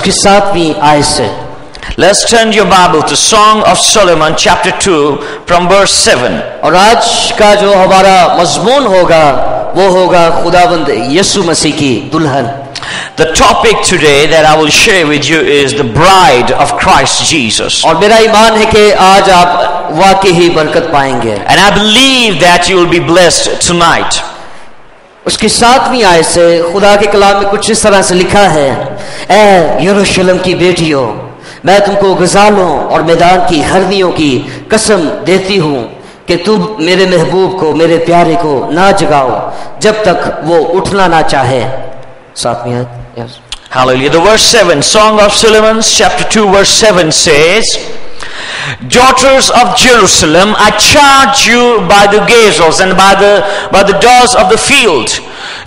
उसकी 7वीं आयत से। Let's turn your Bible to Song of Solomon chapter 2 from verse 7. और आज का जो हमारा मजमून होगा वो होगा खुदावंद यीशु मसीह की दुल्हन। The topic today that I will share with you is the bride of Christ Jesus. और मेरा ईमान है कि आज आप वाकई ही बरकत पाएंगे। And I believe that you will be blessed tonight. उसकी 7वीं आयत से खुदा के कलाम में कुछ इस तरह से लिखा है, ऐ यरूशलेम की बेटियों, मैं तुमको गजालों और मैदान की हरनियों की कसम देती हूँ कि तुम मेरे महबूब को, मेरे प्यारे को ना जगाओ जब तक वो उठना ना चाहे। 7वीं आयत। Yes. Hallelujah. The verse 7, Song of Solomon chapter 2 verse 7 says, Daughters of Jerusalem, I charge you by the gazelles and by the doors of the field,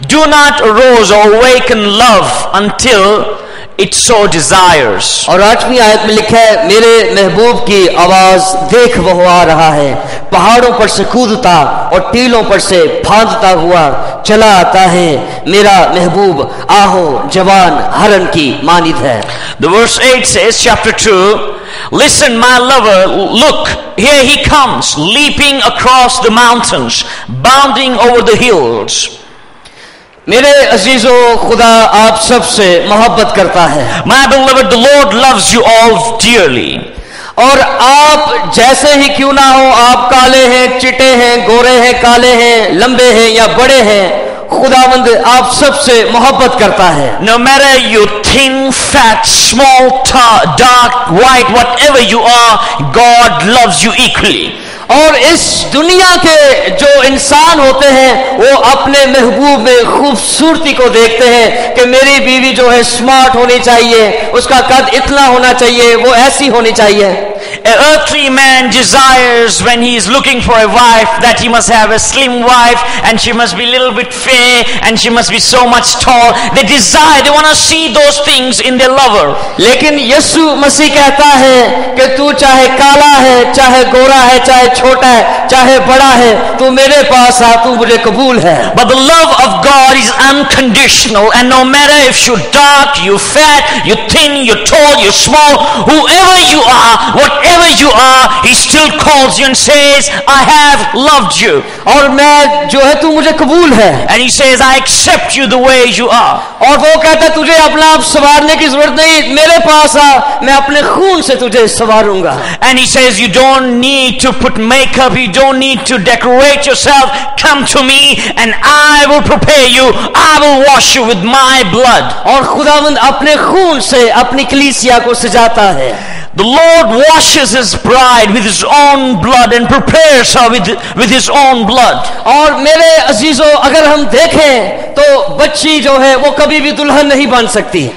do not arouse or awaken love until it so desires. और 8वीं आयत में लिखा है, मेरे महबूब की आवाज देख वो आ रहा है, पहाड़ों पर से कूदता और टीलों पर से फांदता हुआ चला आता है, मेरा महबूब आहो जवान हरन की मानिद है। The verse 8 says, chapter 2, Listen, my lover, look, here he comes, leaping across the mountains, bounding over the hills. मेरे अजीजों, खुदा आप सबसे मोहब्बत करता है। My beloved, the Lord loves you all dearly. और आप जैसे ही क्यों ना हो, आप काले हैं, चिट्टे हैं, गोरे हैं, काले हैं, लंबे हैं या बड़े हैं, खुदावंद आप सबसे मोहब्बत करता है। No matter you thin, fat, small, dark, white, whatever you are, God loves you equally. और इस दुनिया के जो इंसान होते हैं वो अपने महबूब में खूबसूरती को देखते हैं कि मेरी बीवी जो है स्मार्ट होनी चाहिए, उसका कद इतना होना चाहिए, वो ऐसी होनी चाहिए। An earthly man desires, when he is looking for a wife, that he must have a slim wife and she must be a little bit fair and she must be so much tall. They desire, they want to see those things in their lover. लेकिन यीशु मसीह कहता है कि तू चाहे काला है, चाहे गोरा है, चाहे छोटा है, चाहे बड़ा है, तू मेरे पास आ, तू मुझे कबूल है। But the love of God is unconditional, and no matter if you're dark, you're fat, you're thin, you're tall, you're small, whoever you are, whatever you are, he still calls you and says, I have loved you. और मैं जो है तू मुझे कबूल है। And he says, I accept you the way you are. और वो कहता है तुझे अपना आप संवारने की जरूरत नहीं, मेरे पास आ, मैं अपने खून से तुझे संवारूंगा। And he says, you don't need to put makeup, you don't need to decorate yourself, come to me and I will prepare you, I will wash you with my blood. और खुदावंद अपने खून से अपनी कलीसिया को सजाता है। The Lord washes his bride with his own blood and prepares her with his own blood. और मेरे अजीजों, अगर हम देखें तो बच्ची जो है वो कभी भी दुल्हन नहीं बन सकती।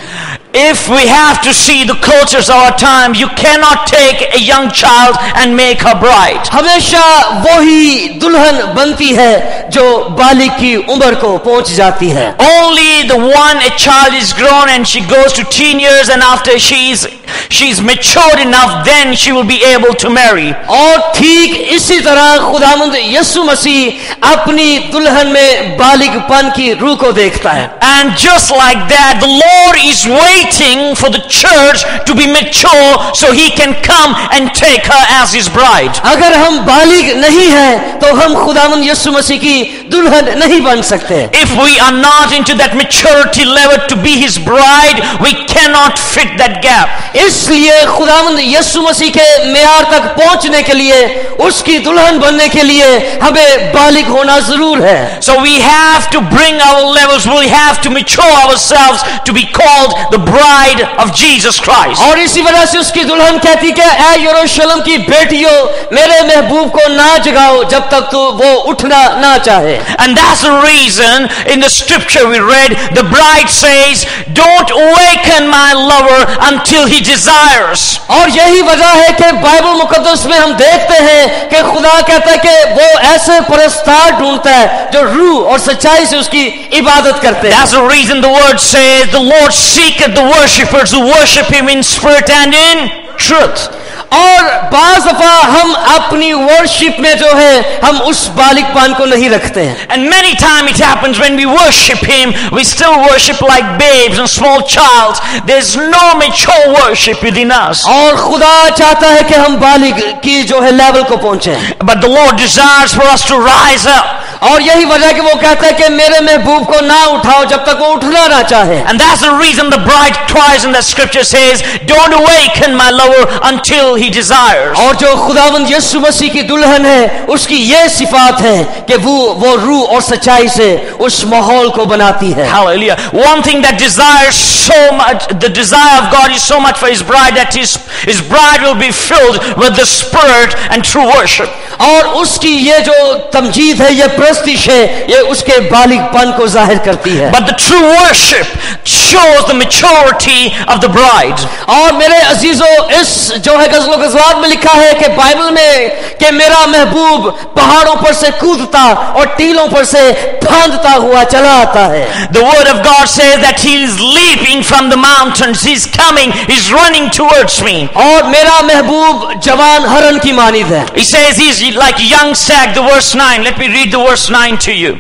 If we have to see the cultures of our time, you cannot take a young child and make her bride. हमेशा वो ही दुल्हन बनती है जो बालिग की उम्र को पहुंच जाती है। Only the one a child is grown and she goes to teen years, and after she's matured enough, then she will be able to marry. और ठीक इसी तरह खुदावंद यीशु मसीह अपनी दुल्हन में बालिगपन की रूह को देखता है। And just like that, the Lord is waiting for the church to be mature so he can come and take her as his bride. अगर हम बालिग नहीं हैं तो हम खुदावंद यीशु मसीह की दुल्हन नहीं बन सकते। If we are not into that maturity level to be his bride, we cannot fit that gap. इसलिए खुदावंद यीशु मसीह के मेयार तक पहुंचने के लिए, उसकी दुल्हन बनने के लिए हमें बालिग होना जरूर है। So we have to bring our levels, we have to mature ourselves to be called the bride of Jesus Christ. और इसी वजह से उसकी दुल्हन कहती कि ऐ यरूशलेम की बेटियों, मेरे महबूब को ना जगाओ जब तक तो वो उठना ना चाहे। And that's the reason in the scripture we read, the bride says, don't awaken my lover until he desires. और यही वजह है कि बाइबल मुकद्दस में हम देखते हैं कि खुदा कहता है कि वो ऐसे परस्तार ढूंढता है जो रूह और सच्चाई से उसकी इबादत करते हैं। That's the reason the word says, the Lord seeketh the worshippers who worship him in spirit and in truth. और बाज़ दफा हम अपनी वर्शिप में जो है हम उस बालिकपन को नहीं रखते हैं. And many times it happens when we worship him, we still worship like babes and small childs. There's no mature worship within us. और खुदा चाहता है कि हम बालिग की जो है लेवल को पहुंचे. But the Lord desires for us to rise up. और यही वजह कि वो कहता है कि मेरे महबूब को ना उठाओ जब तक वो उठना ना चाहे. And that's the reason the bride cries in the scripture says, don't awaken my lover until he desires. और जो खुदावंद यीशु मसीह की दुल्हन है उसकी ये सिफात है कि वो रूह और सच्चाई से उस माहौल को बनाती है. Hallelujah. One thing that desires so much, the desire of God is so much for his bride that his bride will be filled with the spirit and true worship. और उसकी ये जो तमजीद है, ये प्रस्तिश है, ये उसके बालिगपन को जाहिर करती है. But the true worship shows the maturity of the bride. और मेरे अजीजों, इस जो है गज़ल और गज़लात में लिखा है कि बाइबल में कि मेरा महबूब पहाड़ों पर से कूदता और टीलों पर से फांदता हुआ चला आता है. The word of God says that he is leaping from the mountains. He's coming. He's running towards me. और मेरा महबूब जवान हरन की मानिद है. He says he's like a young stag. The verse 9. Let me read the verse 9 to you.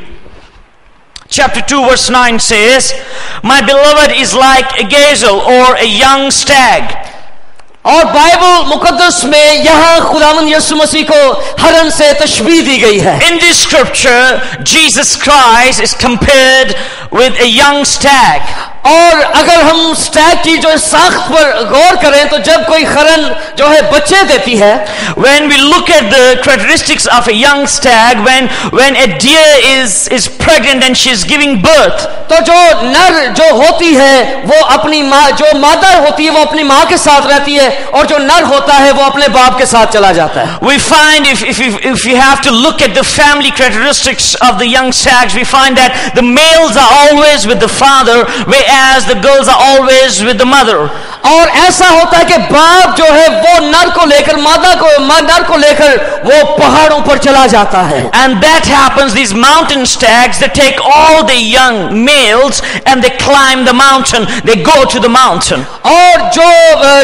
Chapter 2 verse 9 says, my beloved is like a gazelle or a young stag. और Bible मुकद्दस में यहाँ खुदावंद यीशु मसीह को हरन से तशबीह दी गई है. In this scripture, Jesus Christ is compared with a young stag. और अगर हम स्टैग की जो साख्त पर गौर करें तो जब कोई हरन जो है बच्चे देती है, when we look at the characteristics of a young stag, when a deer is pregnant and she is giving birth, तो जो नर जो होती है वो अपनी माँ, जो मादा होती है वो अपनी माँ के साथ रहती है और जो नर होता है वो अपने बाप के साथ चला जाता है. We find if you have to look at the family characteristics of the young stags, we find that the males are always with the father, whereas the girls are always with the mother. और ऐसा होता है कि बाप जो है वो नर को लेकर नर को लेकर वो पहाड़ों पर चला जाता है. And that happens, these mountain stags, they take all the young males and they climb the mountain, they go to the mountain. और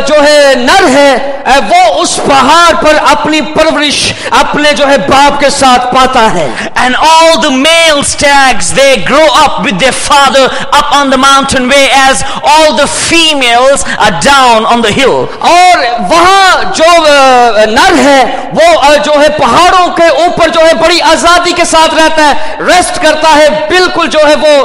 जो है नर है वो उस पहाड़ पर अपनी परवरिश अपने जो है बाप के साथ पाता है. And all the male stags, they grow up with their father up on the mountain, whereas all the females are down on the hill. और वहां जो नर है वो जो है पहाड़ों के ऊपर जो है बड़ी आजादी के साथ रहता है, रेस्ट करता है, बिल्कुल जो है वो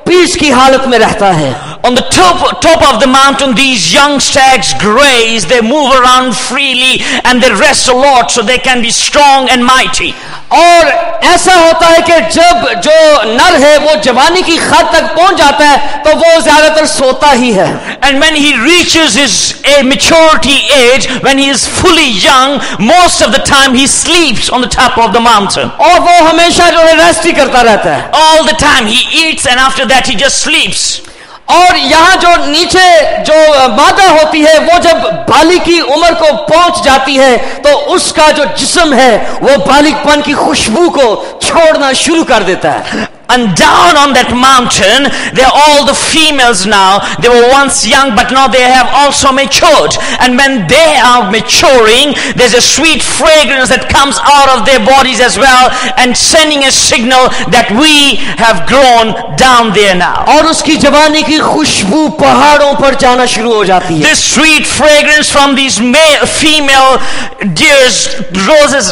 पीस की हालत में रहता है. On the top of the mountain, these young stags graze, they move around freely and they rest a lot so they can be strong and mighty. और ऐसा होता है कि जब जो नर है वो जवानी की हद तक पहुंच जाता है तो वो ज्यादातर सोता ही है. And when he reaches his maturity age, when he is fully young, most of the time he sleeps on the top of the mountain. और वो हमेशा जो है रेस्ट ही करता रहता है. All the time he eats and after that he just sleeps. और यहाँ जो नीचे जो मादा होती है वो जब बालिग की उम्र को पहुंच जाती है तो उसका जो जिस्म है वो बालिगपन की खुशबू को छोड़ना शुरू कर देता है. And down on that mountain, they're all the females now. They were once young, but now they have also matured. And when they are maturing, there's a sweet fragrance that comes out of their bodies as well, and sending a signal that we have grown down there now. और उसकी जवानी की खुशबू पहाड़ों पर जाना शुरू हो जाती है. This sweet fragrance from these female deers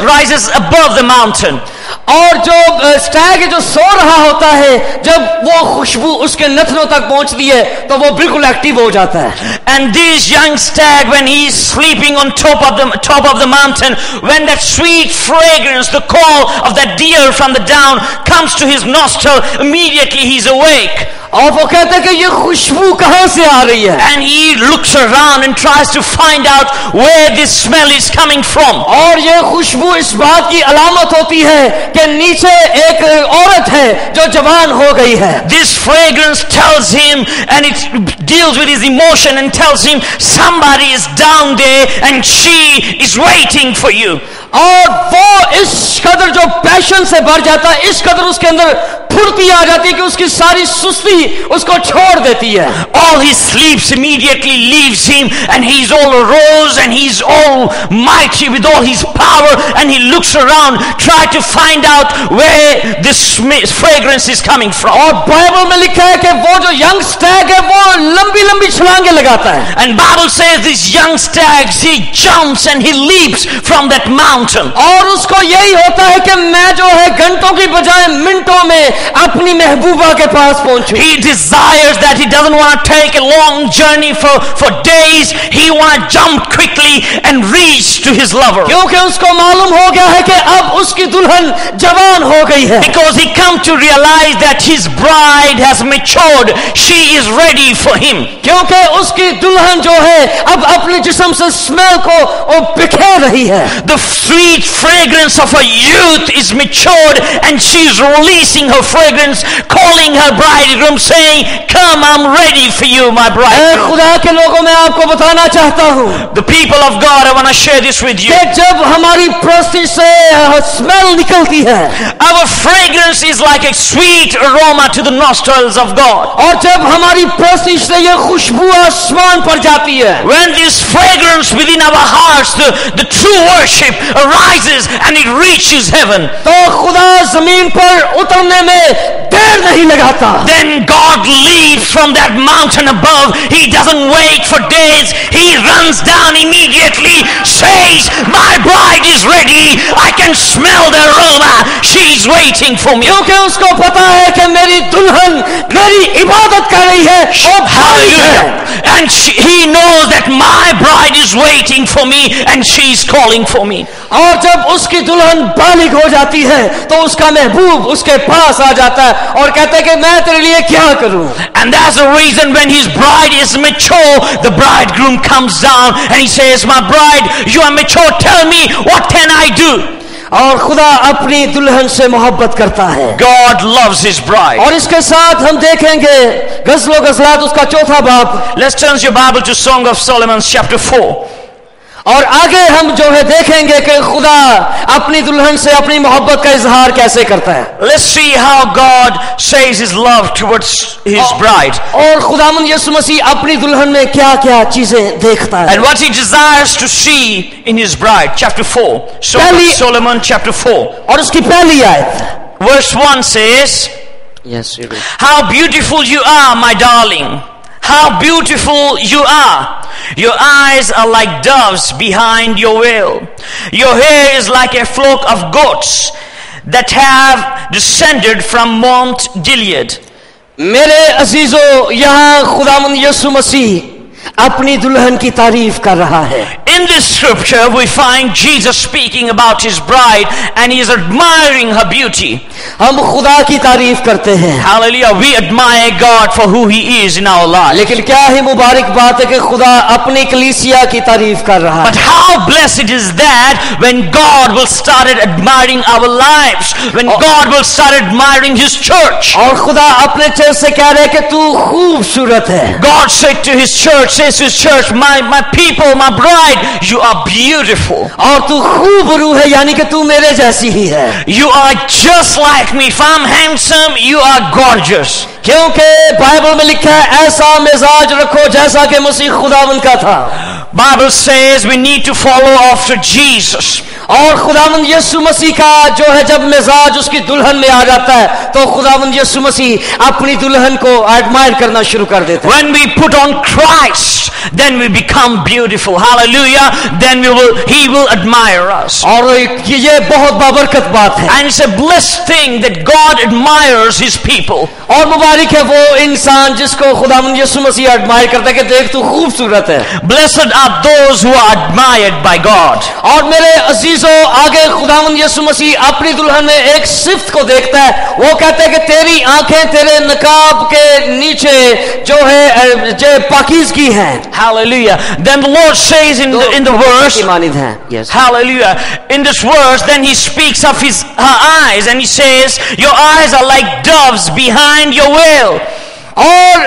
rises above the mountain. और जो स्टैग जो सो रहा होता है, जब वो खुशबू उसके नथनों तक पहुंचती है तो वो बिल्कुल एक्टिव हो जाता है. And this young stag, when he is sleeping on top of the mountain, when that sweet fragrance, the call of that deer from the down comes to his nostril, immediately he's awake. और वो कहते हैं कि ये खुशबू कहां से आ रही है. And he looks around and tries to find out where this smell is coming from. और ये खुशबू इस बात की अलामत होती है कि नीचे एक औरत है जो जवान हो गई है. This fragrance tells him, and it deals with his emotion and tells him somebody is down there and she is waiting for you. और वो इस कदर जो पैशन से भर जाता है, इस कदर उसके अंदर फुर्ती आ जाती है कि उसकी सारी सुस्ती उसको छोड़ देती है. All his sleeps immediately leaves him, and he's all arose, and he's all mighty with all his power, and he looks around, try to find out where this fragrance is coming from. और Bible में लिखा है कि वो जो young Stag है वो लंबी लंबी छलांगे लगाता है. And Bible says this young stag, he jumps and he leaps from that mountain. और उसको यही होता है कि मैं जो है घंटों की बजाय मिनटों में अपनी महबूबा के पास पहुंचूं. He desires that. He doesn't want to take a long journey for days. He want to jump quickly and reach to his lover. क्योंकि उसको मालूम हो गया है कि अब उसकी दुल्हन जवान हो गई है. Because he come to realize that his bride has matured. She is ready for him. क्योंकि उसकी दुल्हन जो है अब अपने जिस्म से स्मेल को वो बिखेर रही है. The sweet fragrance of her youth is matured, and she is releasing her fragrance, calling her bridegroom, saying, "Come, I'm ready for you, my bridegroom." खुदा के लोगों में आपको बताना चाहता हूँ, The people of God, I want to share this with you. कि जब हमारी प्रस्ती से स्मेल निकलती है, Our fragrance is like a sweet aroma to the nostrils of God. और जब हमारी प्रस्ती से ये खुशबू आसमान पर जाती है, When this fragrance within our hearts, the true worship arises and it reaches heaven, तो खुदा जमीन पर उतरने में देर नहीं लगाता. then God leaves from that mountain above. He doesn't wait for days. He runs down immediately, says, "My bride is ready. I can smell the aroma. She's waiting for me." क्योंकि उसको पता है कि मेरी दुल्हन मेरी इबादत कर रही है, वो भारी है. Hallelujah. And he knows that my bride is waiting for me and she's calling for me. और जब उसकी दुल्हन बालिग हो जाती है तो उसका महबूब उसके पास आ जाता है और कहता है कि मैं तेरे लिए क्या करूं. And that's the reason when his bride is mature, the bridegroom comes down and he says, "My bride, you are mature. Tell me, what can I do?" और खुदा अपनी दुल्हन से मोहब्बत करता है. God loves his bride. और इसके साथ हम देखेंगे गज़ल व गज़लात उसका चौथा बाब. Let's turn your Bible to Song of Solomon chapter 4. और आगे हम जो है देखेंगे कि खुदा अपनी दुल्हन से अपनी मोहब्बत का इजहार कैसे करता है. Let's see how God shows his love towards his bride और खुदावंद यीशु मसीह अपनी दुल्हन में क्या क्या चीजें देखता है and what he desires to see in his bride. Chapter 4, Song of Solomon chapter 4. और उसकी पहली आयत, Verse 1 says, yes, you do. "How beautiful you are, my darling. How beautiful you are. Your eyes are like doves behind your veil. Your hair is like a flock of goats that have descended from Mount Gilead." मेरे अजीजों, यहाँ खुदावंद यीशु मसीह अपनी दुल्हन की तारीफ कर रहा है. In this scripture we find Jesus speaking about his bride and he is admiring her beauty. हम खुदा की तारीफ करते हैं, Hallelujah. We admire God for who he is in our lives. लेकिन क्या ही मुबारक बात है कि खुदा अपनी कलीसिया की तारीफ कर रहा But है. how blessed is that when God will start admiring our lives, when God will start admiring his church. और खुदा अपने चर्च से कह रहे हैं कि तू खूबसूरत है. God said to his church, says to his church, my people, my bride, you are beautiful. और तू खूबरू है, यानी कि तू मेरे जैसी ही है. You are just like me. If I'm handsome, you are gorgeous. क्योंकि बाइबल में लिखा है ऐसा मिजाज रखो जैसा कि मसीह खुदावंद का था. Bible says we need to follow after Jesus. और खुदावंद यीशु मसीह का जो है जब मिजाज उसकी दुल्हन में आ जाता है तो खुदावंद यीशु मसीह अपनी दुल्हन को एडमायर करना शुरू कर देता है. When we put on Christ, then we become beautiful. Hallelujah. Then he will admire us. और ये बहुत बाबरकत बात है. And it's a blessed thing that God admires his people. और मुबारक है वो इंसान जिसको खुदावंद यीशु मसीह एडमायर करता है कि देख तू खूबसूरत है. Blessed are those who are admired by God. और मेरे अजीजों, आगे खुदावंद यीशु मसीह अपनी दुल्हन में एक सिफ्त को देखता है. वो कहता है कि तेरी आंखें तेरे नकाब के नीचे जो है जो पाकीज़गी है. Hallelujah. Then the Lord says in the verse, मानिद है. Yes. Hallelujah. In this verse, then he speaks of her eyes and he says, "Your eyes are like doves behind your veil." और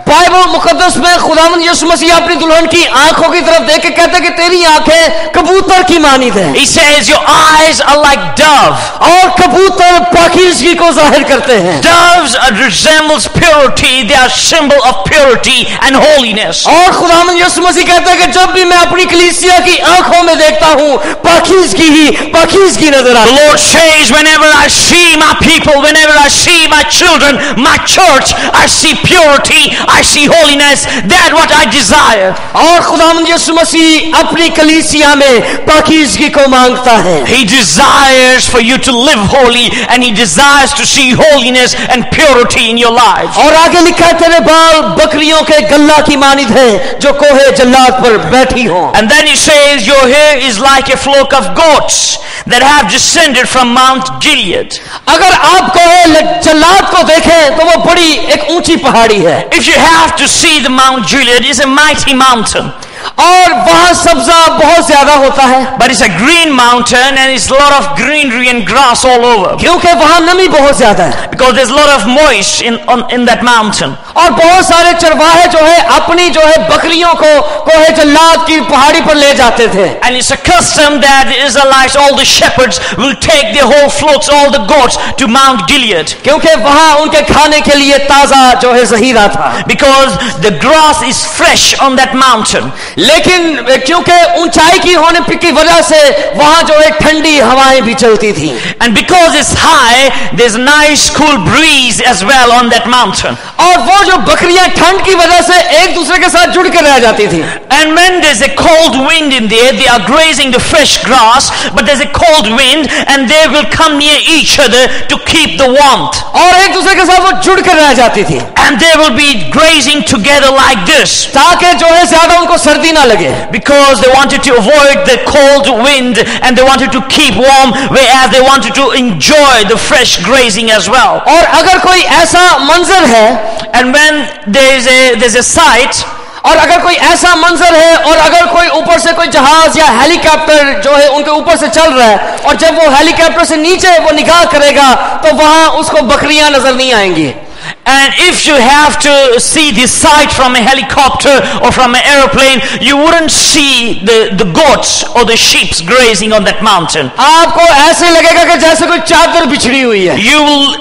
बाइबल मुकद्दस में खुदावंद यीशु मसीह अपनी दुल्हन की आंखों की तरफ देख के कहते हैं कि तेरी आंखें कबूतर की मानित है. He says your eyes are like dove. और कबूतर पाकीज़गी को जाहिर करते हैं. Doves resembles purity. They are symbol of purity and holiness. और खुदावंद यीशु मसीह कहते हैं कि जब भी मैं अपनी कलीसिया की आंखों में देखता हूं पाकीज़गी नजर The आती है. Lord says, whenever I see my people, whenever I see my children, my church, I see purity, I see holiness. That's what I desire. और खुदावंद यीशु मसीह अपनी कलीसिया में पाकीज़गी को मांगता है. He desires for you to live holy, and He desires to see holiness and purity in your lives. और आगे लिखा है तेरे बाल बकरियों के गल्ला की मानित है जो कोहे जल्लाद पर बैठी हो. And then He says, your hair is like a flock of goats that have descended from Mount Gilead. अगर आप कोहे जल्लाद को देखें तो वो बड़ी एक ऊंची पहाड़ी है. If you have to see the Mount Gilead, it's a mighty mountain. और वहां सब्जा बहुत ज्यादा होता है. But it's a green mountain and it's a lot of greenery and grass all over. क्योंकि वहां नमी बहुत ज्यादा है. Because there's a lot of moist in that mountain. और बहुत सारे चरवाहे जो है अपनी जो है बकरियों को कोहे जल्लाद की पहाड़ी पर ले जाते थे. And it's a custom that the Israelites, all the shepherds, will take their whole flocks, all the goats, to Mount Gilead. क्योंकि वहां उनके खाने के लिए ताजा जो है जहीरा था. Because the grass is fresh on that mountain. लेकिन क्योंकि ऊंचाई की होने की वजह से वहां जो है ठंडी हवाएं भी चलती थी. And because it's high, there's a nice cool breeze as well on that mountain. और वो जो बकरियां ठंड की वजह से एक दूसरे के साथ जुड़ कर रह जाती थी. And when there's a cold wind in there, they are grazing the fresh grass, but there's a cold wind and they will come near each other to keep the warmth. और एक दूसरे के साथ वो जुड़ कर रह जाती थी. And they will be grazing together like this. ताकि जो है ज्यादा उनको सर्दी ना लगे. Because they wanted to avoid the cold wind and they wanted to keep warm, whereas they wanted to enjoy the fresh grazing as well. और अगर कोई ऐसा मंजर है, and when there's a sight, और अगर कोई ऐसा मंजर है और अगर कोई ऊपर से कोई जहाज या हेलीकॉप्टर जो है उनके ऊपर से चल रहा है और जब वो हेलीकॉप्टर से नीचे वो निगाह करेगा तो वहां उसको बकरियां नजर नहीं आएंगी. And if you have to see this sight from a helicopter or from an airplane, you wouldn't see the goats or the sheep grazing on that mountain. आपको ऐसे लगेगा कि जैसे कोई चादर बिछड़ी हुई है.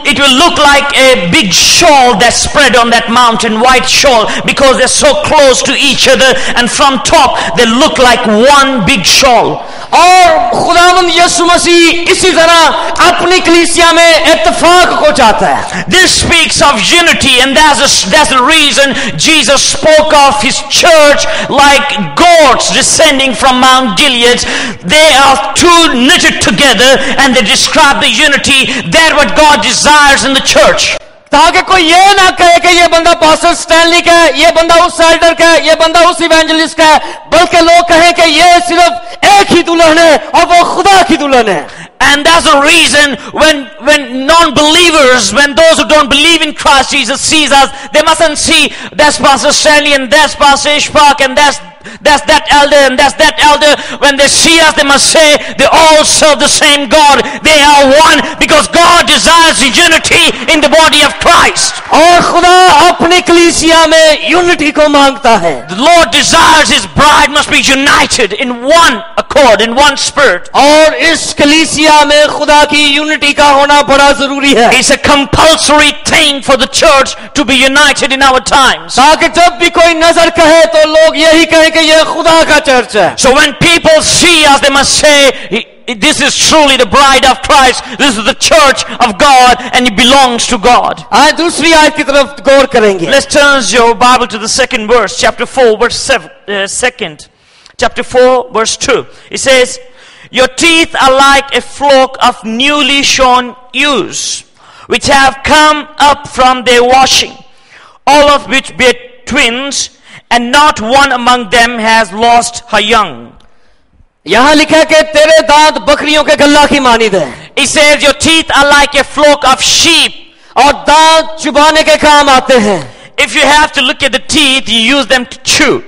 It will look like a big shawl that's spread on that mountain, white shawl, because they're so close to each other, and from top they look like one big shawl. और खुदावंद यीशु मसीह इसी तरह अपनी कलीसिया में इत्तेफाक को चाहता है. This speaks of unity, and that's the reason Jesus spoke of His church like goats descending from Mount Gilead. They are two knitted together, and they describe the unity. That's what God desires in the church. ताकि कोई ये ना कहे कि ये बंदा pastor Stanley का है, ये बंदा उस एल्डर का है, ये बंदा उस इवेंजलिस्ट का है, बल्कि लोग कहें कि ये सिर्फ एक ही दुल्हन है और वो खुदा की दुल्हन है. And that's the reason when non-believers, when those who don't believe in Christ Jesus sees us, they mustn't see that's Pastor Stanley and that's Pastor Ishpak and that's that elder and that's that elder. When they see us, they must say they all serve the same God. They are one because God desires unity in the body of Christ. और खुदा अपनी कलीसिया में unity को मांगता है. The Lord desires His bride must be united in one accord, in one spirit. और इस कलीसिया में खुदा की यूनिटी का होना बड़ा जरूरी है. It's a compulsory thing for the church to be united in our times. ताकि जब भी कोई नजर कहे तो लोग यही कहें कि ये खुदा का चर्च है. So when people see us, they must say, this is truly the bride of Christ. This is the church of God, and it belongs to God. आज दूसरी आयत की तरफ गौर करेंगे. Let's turn your Bible to the second verse, chapter 4, verse 7, chapter 4, verse 2. It says, your teeth are like a flock of newly shorn ewes, which have come up from their washing, all of which bear twins, and not one among them has lost her young. यहां लिखा है कि तेरे दांत बकरियों के गल्ला की मानिद है. It says your teeth are like a flock of sheep. और दांत चुबाने के काम आते हैं. If you have to look at the teeth, you use them to chew.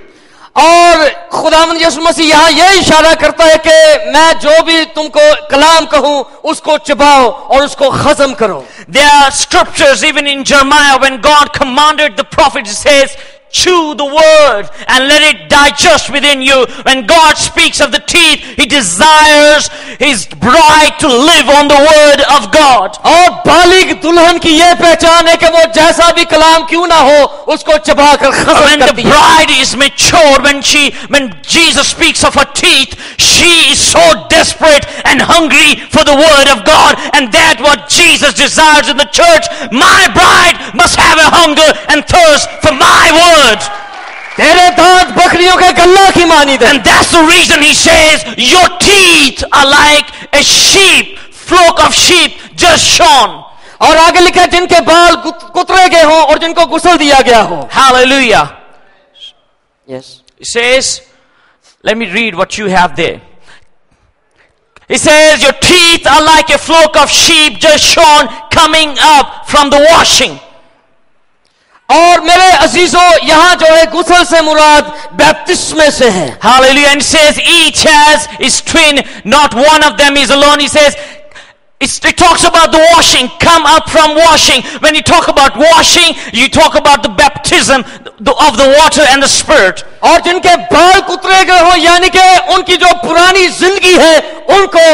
और खुदावंद यीशु मसीह यहाँ ये इशारा करता है कि मैं जो भी तुमको कलाम कहूं उसको चबाओ और उसको खत्म करो. There are scriptures even in Jeremiah when God commanded the prophet, he says, chew the word and let it digest within you. When God speaks of the teeth, he desires his bride to live on the word of God. और बालिग दुल्हन की यह पहचान है कि वो जैसा भी कलाम क्यों ना हो उसको चबाकर खत्म When the करती है. bride is mature, when Jesus speaks of her teeth, she is so desperate and hungry for the word of God, and that's what Jesus desires in the church. My bride must have a hunger and thirst for my word. तेरे दांत बकरियों के गल्ला की मानी दे. And that's the reason he says your teeth are like a sheep, flock of sheep just shorn. और आगे लिखा है जिनके बाल कुतरे गए हों और जिनको गुसल दिया गया हो. Hallelujah. Yes. He says, let me read what you have there. He says your teeth are like a flock of sheep just shorn coming up from the washing. और मेरे अजीजों यहाँ जो है गुसल से मुराद बैप्तिस्मे से है. Hallelujah. And says each has his twin, not one of them is alone. He says it talks about the washing, come up from washing. When you talk about washing, you talk about the baptism of the water and the spirit. और जिनके बाल कुतरे गए हो यानी कि उनकी जो पुरानी जिंदगी है उनको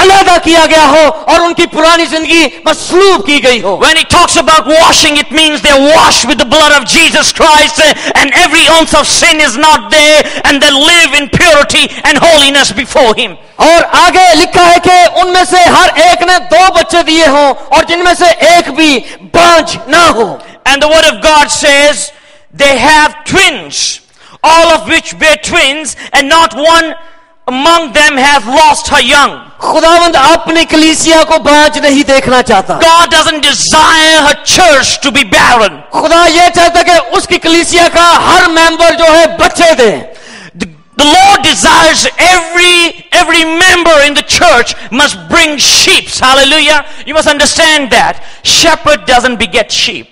अलग किया गया हो और उनकी पुरानी जिंदगी मसलूब की गई हो. When he talks about washing, it means they're washed with the blood of Jesus Christ, and every ounce of sin is not there, and they live in purity and holiness before him. और आगे लिखा है कि उनमें से हर एक ने 2 बच्चे दिए हों और जिनमें से एक भी बांझ ना हो. And the word of God says they have twins, all of which bear twins, and not one among them have lost her young. खुदावंद अपनी कलीसिया को बांझ नहीं देखना चाहता. God doesn't desire her church to be barren. खुदा ये चाहता कि उसकी कलीसिया का हर मेंबर जो है बच्चे दे. The Lord desires every member in the church must bring sheep. Hallelujah. You must understand that. Shepherd doesn't beget sheep.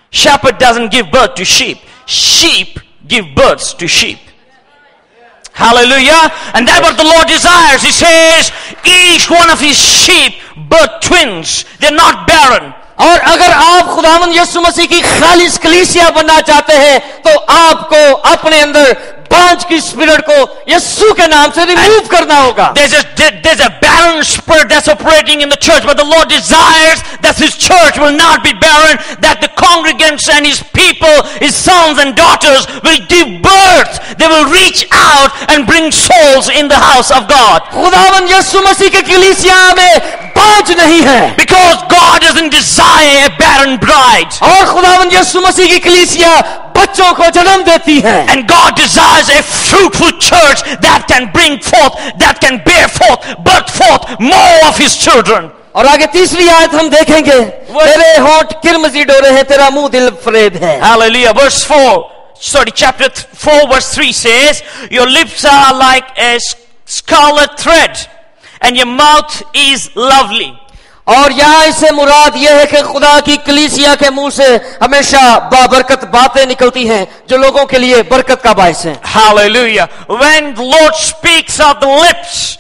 Shepherd doesn't give birth to sheep. Sheep give birth to sheep. Hallelujah. And that's what the Lord desires. He says each one of his sheep birth twins. They're not barren. और अगर आप खुदावंद यीशु मसीह की खालिस कलीसिया बनना चाहते हैं तो आपको अपने अंदर बांझ की स्पिरिट को यीशु के नाम से रिमूव करना होगा. There's a barren spirit that's operating in the church, but the Lord desires that his church will not be barren, that the congregants and his people, his sons and daughters will give birth. They will reach out and bring souls in the house of God. खुदावंद यीशु मसीह की कलीसिया में बांझ नहीं है. Because God doesn't desire a barren bride. और खुदावंद यीशु मसीह की कलीसिया बच्चों को जन्म देती है. And God desires a fruitful church that can bring forth, that can bear forth, birth forth more of his children. और आगे तीसरी आयत हम देखेंगे. तेरे होंठ किरमजी डोरे हैं, तेरा मुंह दिल फरेब है. Hallelujah. Chapter 4 verse 3 says, your lips are like a scarlet thread and your mouth is lovely. और यहाँ इससे मुराद यह है कि खुदा की कलीसिया के मुंह से हमेशा बाबरकत बातें निकलती हैं जो लोगों के लिए बरकत का बायस है. Hallelujah. When the Lord speaks of the lips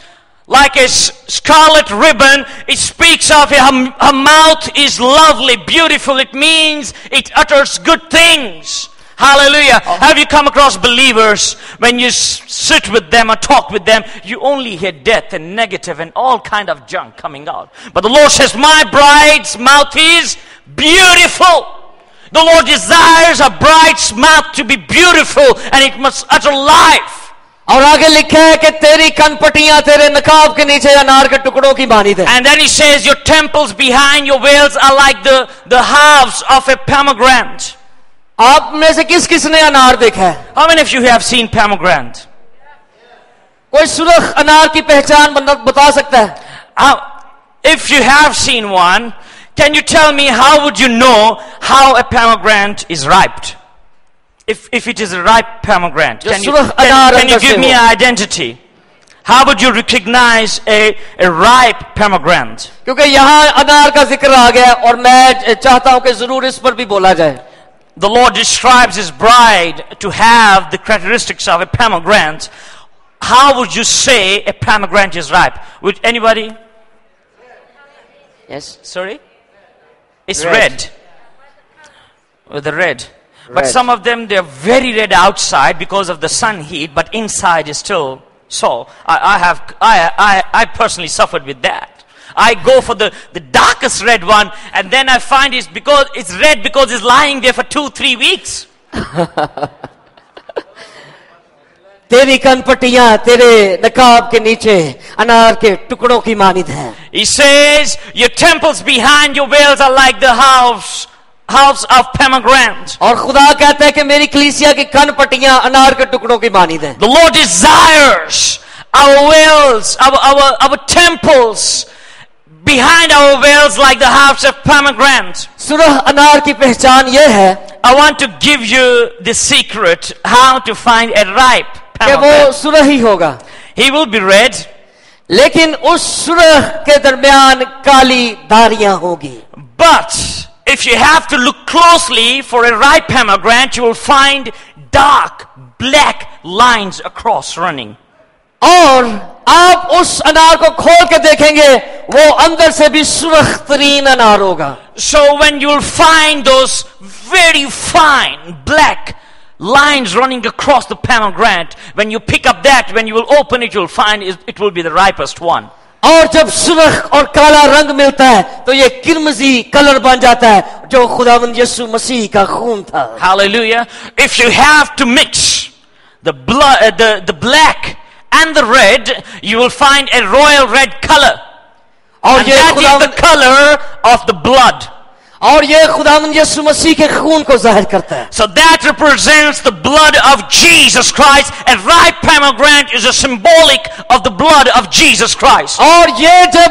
like a scarlet ribbon, it speaks of her mouth is lovely, beautiful. It means it utters good things. Hallelujah. Have you come across believers when you sit with them or talk with them, you only hear death and negative and all kind of junk coming out. But the Lord says, my bride's mouth is beautiful. The Lord desires a bride's mouth to be beautiful and it must utter life. और आगे लिखा है कि तेरी कनपटियां तेरे नकाब के नीचे अनार के टुकड़ों की मानी दे. And then he says your temples behind your veils are like the halves of a pomegranate. आप में से किस किसने अनार देखा है? How many of you have seen pomegranate? कोई सुर्ख अनार की पहचान बता सकता है? If you have seen one, can you tell me how would you know how a pomegranate is ripe? If it is a ripe pomegranate, can you give me an identity? How would you recognize a ripe pomegranate? क्योंकि यहाँ अनार का जिक्र आ गया और मैं चाहता हूं कि जरूर इस पर भी बोला जाए. the Lord describes his bride to have the characteristics of a pomegranate, how would you say a pomegranate is ripe? Would anybody? Yes. Sorry? It's Red. red. With the red. But Red. some of them, they're very red outside because of the sun heat, but inside is still so. I personally suffered with that. I go for the darkest red one, and then I find it's red because it's lying there for 2-3 weeks. तेरी कनपट्टियां तेरे नकाब के नीचे अनार के टुकड़ों की मानिद हैं. He says, your temples behind your veils are like the house of pomegranate. और खुदा कहता है कि मेरी कलीसिया की कनपट्टियां अनार के टुकड़ों की मानिद हैं. The Lord desires our veils, our temples behind our veils like the house of pomegranate. Surah अनार की पहचान यह है I want to give you the secret how to find a ripe कि वो pomegranate. सुरह ही होगा, He will be red, लेकिन उस सुरह के दरमियान काली धारियां होगी. but if you have to look closely for a ripe pomegranate, you will find dark black lines across running. और आप उस अनार को खोल के देखेंगे वो अंदर से भी सुरख तरीन अनार होगा. So when you will find those very fine black lines running across the pomegranate, when you pick up that, when you will open it, you will find it will be the ripest one. और जब सुरख और काला रंग मिलता है तो ये किरमजी colour बन जाता है जो खुदावंद यीशु मसीह का खून था. Hallelujah. If you have to mix the blood, the black and the red, you will find a royal red color. और And ये that is the खुदावंद color of the blood. और ये खुदावंद यीशु मसीह के खून को जाहिर करता है. So that represents the blood of Jesus Christ. A ripe pomegranate is a symbolic of the blood of Jesus Christ. और ये जब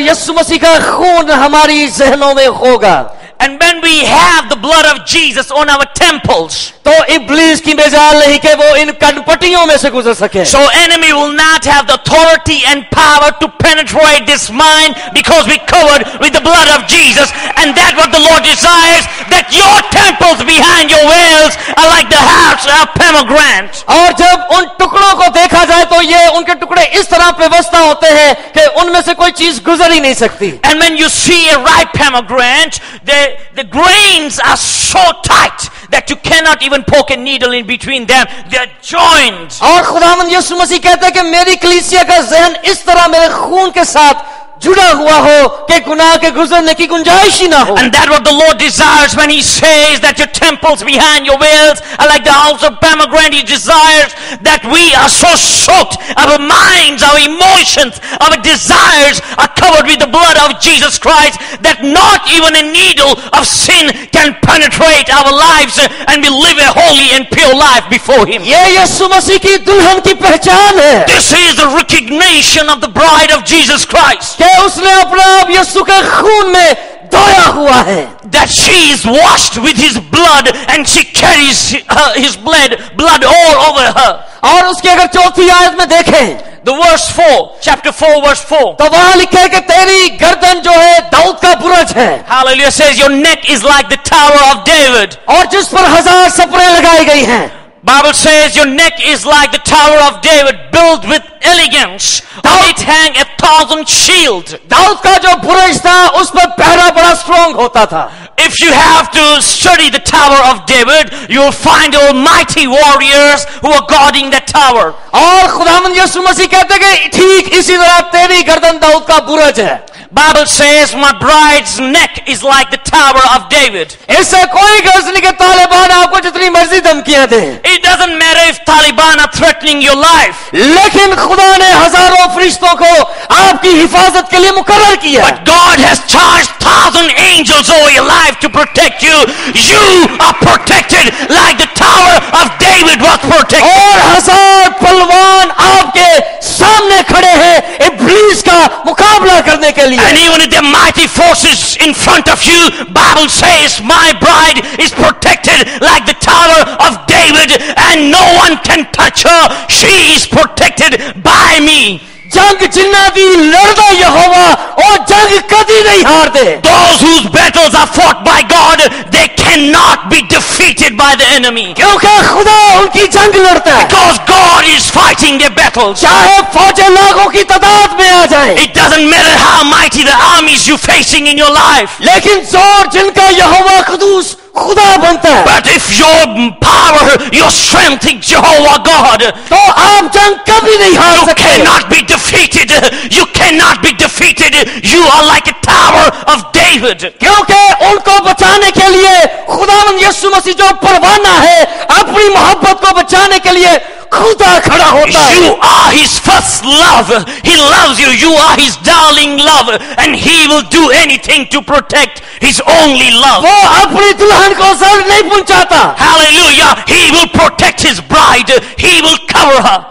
यीशु मसीह का खून हमारी जहनों में होगा And when we have the blood of Jesus on our temples, तो इब्लीस की मजाल नहीं कि वो इन कनपट्टियों में से गुजर सके. so enemy will not have the authority and power to penetrate this mind because we covered with the blood of Jesus. And that's what the Lord desires, that your temples behind your veils are like the house of pomegranate. और जब उन टुकड़ों को देखा जाए तो ये उनके टुकड़े इस तरह व्यवस्था होते हैं कि उनमें से कोई चीज गुजर ही नहीं सकती. And when you see a ripe pomegranate, the grains are so tight that you cannot even poke a needle in between them. They are joined. और खुदावंद यीशु मसीह कहता है कि मेरी कलीसिया का जहन इस तरह मेरे खून के साथ जुड़ा हुआ हो कि गुनाह के गुजरने की गुंजाइश ही ना हो. And that's what the Lord desires when He says that your temples behind your veils are like the house of pomegranate. He desires that we are so soaked, our minds, our emotions, our desires are covered with the blood of Jesus Christ, that not even a needle of sin can penetrate our lives, and we live a holy and pure life before Him. ये यीशु मसीह की दुल्हन की पहचान है This is the recognition of the bride of Jesus Christ, कि उसने अपना आप यीशु के खून में धोया हुआ है. that she is washed with His blood and she carries His blood all over her. और उसकी अगर चौथी आयत में देखें The verse 4, chapter 4, verse 4. तो वहां लिखा है कि तेरी गर्दन जो है दाऊद का बुरज है Hallelujah, says your neck is like the tower of David. और जिस पर 1000 सपरें लगाई गई हैं. Bible says your neck is like the tower of David, built with elegance. On it hang 1,000 shields. Dawood का जो बुरज था उस पर पहरा बड़ा स्ट्रांग होता था. If you have to study the tower of David, you will find almighty warriors who are guarding that tower. और खुदावंद यीशु मसीह कहते हैं कि ठीक इसी तरह तेरी गर्दन दाऊद का बुरज है. Bible says my bride's neck is like the tower of David. इससे कोई गर्ज नहीं कि तालिबान आपको जितनी मर्जी धमकियां दें, It doesn't matter if Taliban are threatening your life. लेकिन खुदा ने हजारों फरिश्तों को आपकी हिफाजत के लिए मुकर्रर किया. But God has charged 1,000 angels over your life to protect you. You are protected like the tower of David was protected. और 1000 पहलवान आपके सामने खड़े हैं इब्लीस का मुकाबला करने के लिए. And even if the mighty forces in front of you, Bible says my bride is protected like the tower of David, and no one can touch her. She is protected by me. जंग जिन्ना दी लड़दा यहोवा और जंग कदी नहीं हारदे. Those whose battles are fought by God, they cannot be defeated by the enemy. क्योंकि खुदा उनकी जंग लड़ता है. Because God is fighting their battles. चाहे फौजें लाखों की तादाद में आ जाए, It doesn't matter how mighty the armies you're facing in your life. लेकिन जोर जिनका यहोवा कुदूस खुदा बनता है, But if your power, your strength is Jehovah God, तो आप जंग कभी नहीं हार you सकते. cannot be defeated. You cannot be defeated. You are like a tower of David. क्योंकि उनको बचाने के लिए खुदावंद यीशु मसीह जो परवाना है, अपनी मोहब्बत को बचाने के लिए खुदा खड़ा होता है. You are his first love. He loves you. You are his darling love. And he will do anything to protect his only love. वो अपनी दुल्हन को जर नहीं पहुंचाता. Hallelujah. He will protect his bride. He will cover her.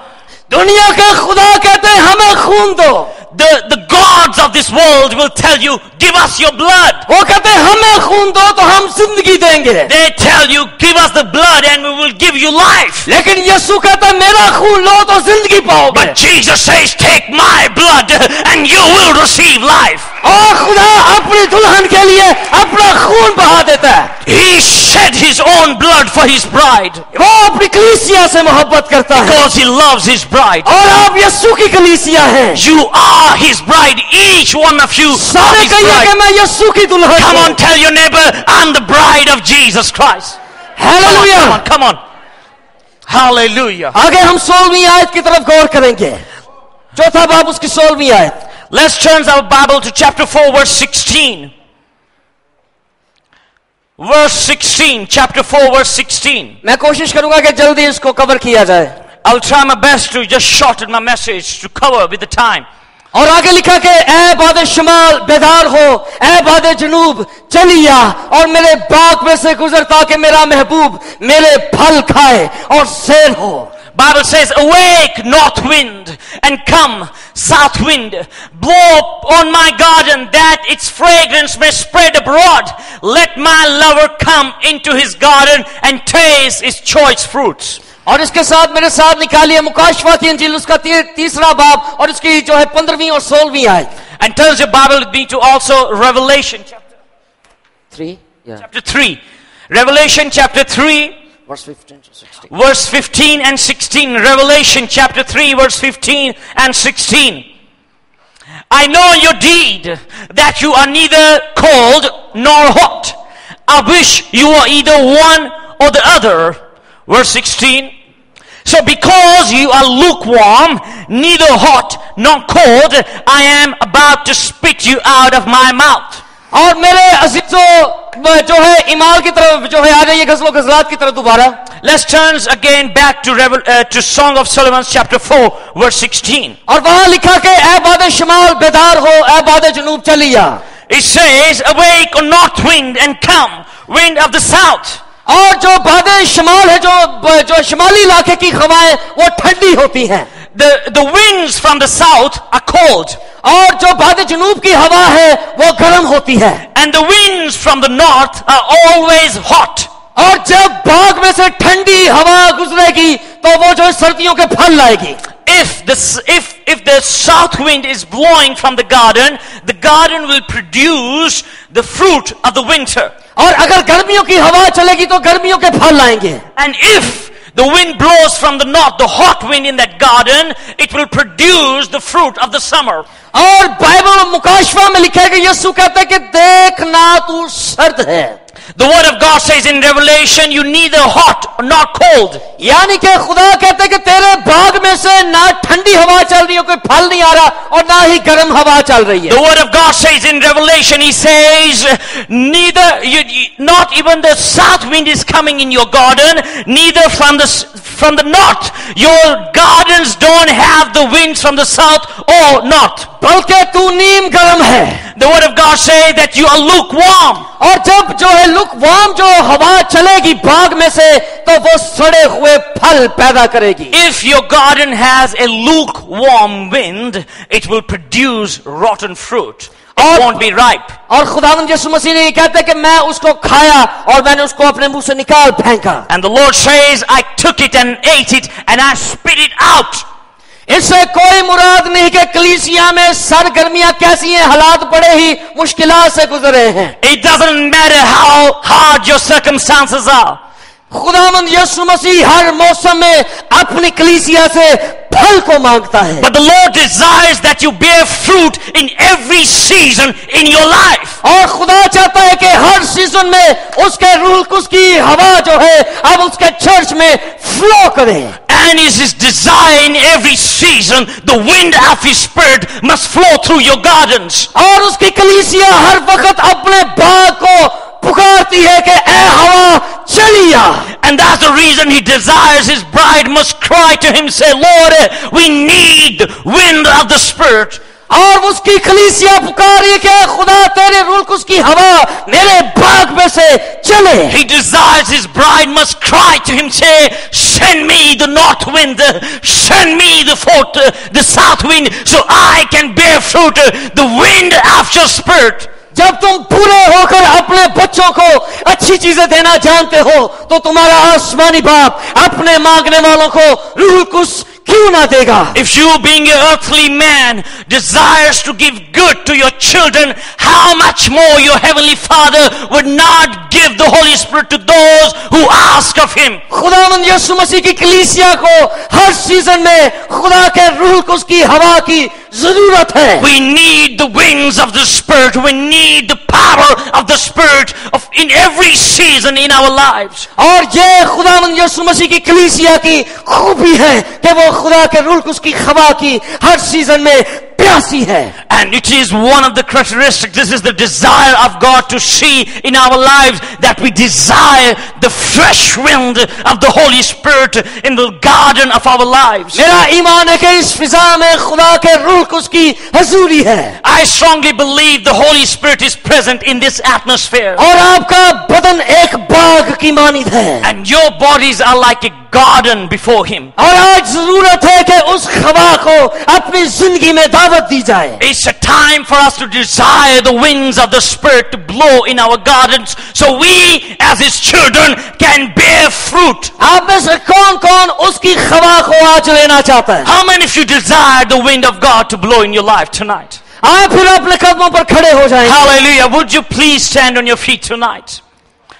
दुनिया के खुदा कहते हैं हमें खून दो. The gods of this world will tell you, give us your blood. वो कहते हैं हमें खून दो तो हम जिंदगी देंगे. They tell you, give us the blood and we will give you life. लेकिन यीशु कहता है मेरा खून लो तो जिंदगी पाओगे. But Jesus says, take my blood and you will receive life. और खुदा अपनी दुल्हन के लिए अपना खून बहा देता है. He shed his own blood for his bride. वो अपनी कलीसिया से मोहब्बत करता है. Because he loves his bride. और आप यीशु की कलीसिया हैं. You are his bride. Each one of you are सारे his कहिए कि bride. मैं यीशु की दुल्हन Come हूं. on, tell your neighbor, I'm the bride of Jesus Christ. Hallelujah. Come on. Hallelujah. आगे हम 16वीं आयत की तरफ गौर करेंगे. चौथा बाब उसकी 16वीं आयत. Let's turn our Bible to chapter 4 verse 16. Verse 16, chapter 4 verse 16. मैं कोशिश करूंगा कि जल्दी इसको कवर किया जाए. I'll try my best to just shorten my message to cover with the time. और आगे लिखा कि ऐ बादे शमाल बेदार हो, ऐ बादे जनूब चलिया और मेरे बाग में से गुजर ताकि मेरा महबूब मेरे फल खाए और सैर हो. Bible says, awake north wind and come south wind, blow on my garden that its fragrance may spread abroad. Let my lover come into his garden and taste its choice fruits. और इसके साथ मेरे साथ निकालिए मुकाशवा की इंजील उसका तीसरा बाब और उसकी जो है 15वीं और 16वीं आयत. And turns your Bible with me to also Revelation chapter 3 chapter 3. Revelation chapter 3 verse 15 to 16. verse 15 and 16. Revelation chapter 3 verse 15 and 16. I know your deed, that you are neither cold nor hot. I wish you were either one or the other. Verse 16. So because you are lukewarm, neither hot nor cold, I am about to spit you out of my mouth. और मेरे अजीजों जो है इमाल की तरफ जो है आ जाइए गजलो गजलात की तरफ दोबारा. Let's turn again back to Song of Solomon chapter 4 verse 16. और वहां लिखा कि ऐ बादे शमाल बेदार हो, ऐ बादे जनूब चलिया. It says, awake, O north wind, and come, wind of the south. और जो बादे शमाल है जो शमाली इलाके की हवाएं वो ठंडी होती हैं. The winds from the south are cold. और जो बादे जनूब की हवा है वो गर्म होती है. And the winds from the north are always hot. और जब बाग में से ठंडी हवा गुजरेगी तो वो जो सर्दियों के फल लाएगी. If the south wind is blowing from the garden will produce the fruit of the winter. और अगर गर्मियों की हवा चलेगी तो गर्मियों के फल लाएंगे. And if the wind blows from the north, the hot wind in that garden, it will produce the fruit of the summer. और बाइबल मुकाशवा में लिखा है कि यीशु कहता है कि देखना तू सर्द है. The word of God says in Revelation, you neither hot nor cold. यानी कि खुदा कहता है कि तेरे बाग में से ना ठंडी हवा चल रही है, कोई फल नहीं आ रहा और ना ही गर्म हवा चल रही है. The word of God says in Revelation, he says, not even the south wind is coming in your garden, neither from the north. Your gardens don't have the winds from the south or north. बल्कि तू नीम गर्म है. The word of God says that you are lukewarm. और जब जो है lukewarm जो हवा चलेगी बाग में से तो वो सड़े हुए फल पैदा करेगी. If your garden has a lukewarm wind, it will produce rotten fruit. It won't be ripe. और खुदावंद यीशु मसीह ने कहते हैं कि मैं उसको खाया और मैंने उसको अपने मुंह से निकाल फेंका. And the Lord says, I took it and ate it and I spit it out. इससे कोई मुराद नहीं कि कलीसिया में सरगर्मियां कैसी हैं, हालात बड़े ही मुश्किलात से गुजरे हैं. It doesn't matter how hard your circumstances are. खुदावंद यीशु मसीह हर मौसम में अपनी कलीसिया से फल को मांगता है. But the Lord desires that you bear fruit in every season in your life. और खुदा चाहता है कि हर सीजन में उसके रूह उसकी हवा जो है अब उसके चर्च में फ्लो करे. And is his desire in every season, the wind of his spirit must flow through your gardens. और उसकी कलीसिया हर वक्त अपने बाग को पुकारती है कि ए हवा चली आ. And that's the reason he desires his bride must cry to him, say, Lord, we need the wind of the spirit. और उसकी कलीसिया पुकारी कि खुदा तेरे रूह उसकी हवा मेरे बाग में से चले. He desires his bride must cry to him, say, send me the north wind, send me the south wind, so I can bear fruit, the wind of your spirit. जब तुम पूरे होकर अपने बच्चों को अच्छी चीजें देना जानते हो तो तुम्हारा आसमानी बाप अपने मांगने वालों को रूह कुछ क्यों ना देगा. If you, being an earthly man, desires to give good to your children, how much more your heavenly Father would not give the Holy Spirit to those who ask of him. खुदावंद यीशु मसीह की कलीसिया को हर season में खुदा के रूह को उसकी हवा की जरूरत है. We need the winds of the Spirit. We need the power of the Spirit in every season in our lives. और ये खुदावंद यीशु मसीह की कलीसिया की खूबी है कि वो खुदा के रूह को उसकी हवा की हर सीजन में प्यासी है. And it is one of the characteristics, this is the desire of God to see in our lives, that we desire the fresh wind of the Holy Spirit in the garden of our lives. मेरा ईमान है कि इस फिजा में खुदा के रूह को उसकी हजूरी है. I strongly believe the Holy Spirit is present in this atmosphere. और आपका बदन एक बाग की मानिंद है. And your bodies are like a garden before him. और आज जरूरत है कि उस हवा को अपनी जिंदगी में दावत दी जाए. It's a time for us to desire the winds of the Spirit to blow in our gardens, so we as his children can bear fruit. आप में से कौन कौन उसकी हवा को आज लेना चाहता है? How many of you desire the wind of God to blow in your life tonight? आए फिर अपने कदमों पर खड़े हो जाएं. Hallelujah. Would you please stand on your feet tonight?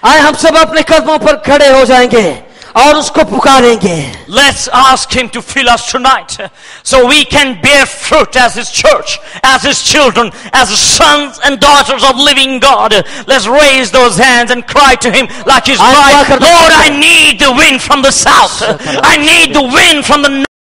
आए हम सब अपने कदमों पर खड़े हो जाएंगे और उसको पुकारेंगे. Let's ask him to fill us tonight so we can bear fruit as his church, as his children, as sons and daughters of living God. Let's raise those hands and cry to him like his bride. Lord, I need the wind from the south. I need the wind from the north.